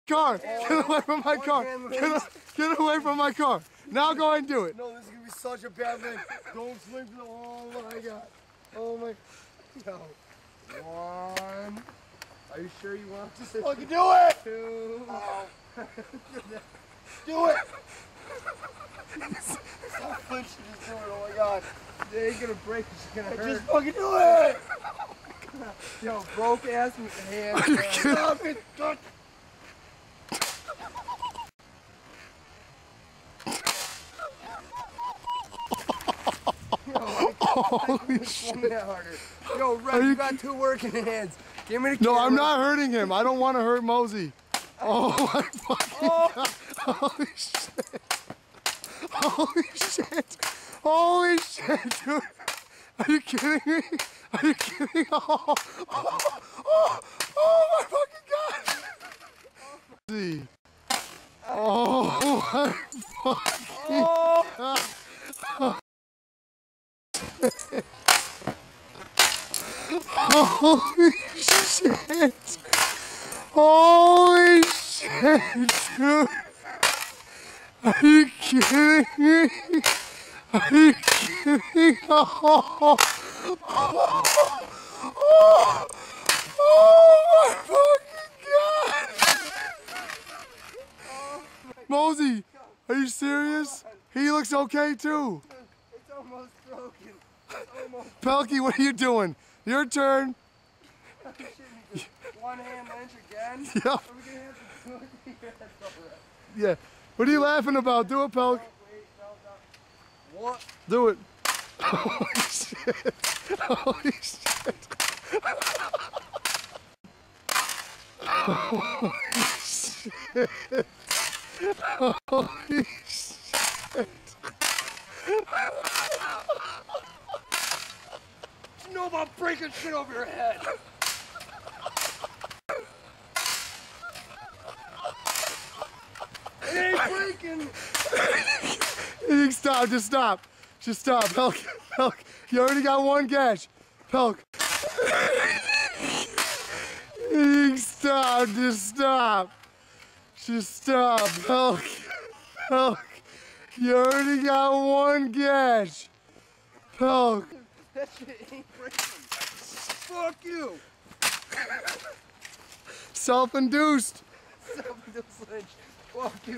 car. Get away from my car. Get away from my car. Now go ahead and do it. No, this is going to be such a bad thing. Don't swing for the... Oh, my God. Oh, my... No. 1. Are you sure you want to just fucking do it? 2. Oh. Do it. Stop flinching. Just do it. Oh, my God. It ain't going to break. It's going to hurt. Just fucking do it. Yo, broke ass with the hand. Are you kidding? Stop it. Holy shit. Yo, Red, you got 2 working hands. Give me the camera. No, I'm not hurting him. I don't want to hurt Mozey. Oh my fucking God. Holy shit. Holy shit. Holy shit, dude. Are you kidding me? Are you kidding me? Oh my fucking God. Mozey. Oh my fucking God. Holy shit! Holy shit, dude! Are you kidding me? Are you kidding me? Oh my fucking God! Mozey, are you serious? He looks okay too. It's almost broken. Pelkey, what are you doing? Your turn. One hand wrench again? Yep. Are we gonna have to do it? Yeah. What are you laughing about? Do it, Pelk. What? Do it. Holy shit. Holy shit. Holy shit. Holy shit. You know about breaking shit over your head. It ain't breaking. Stop, just stop. Just stop, Pelk. Pelk, you already got 1 gash. Pelk. Stop, just stop. Just stop, Pelk. Pelk, you already got 1 gash. Pelk. That shit ain't breaking. Fuck you. Self-induced. Self-induced lynch. Fuck you.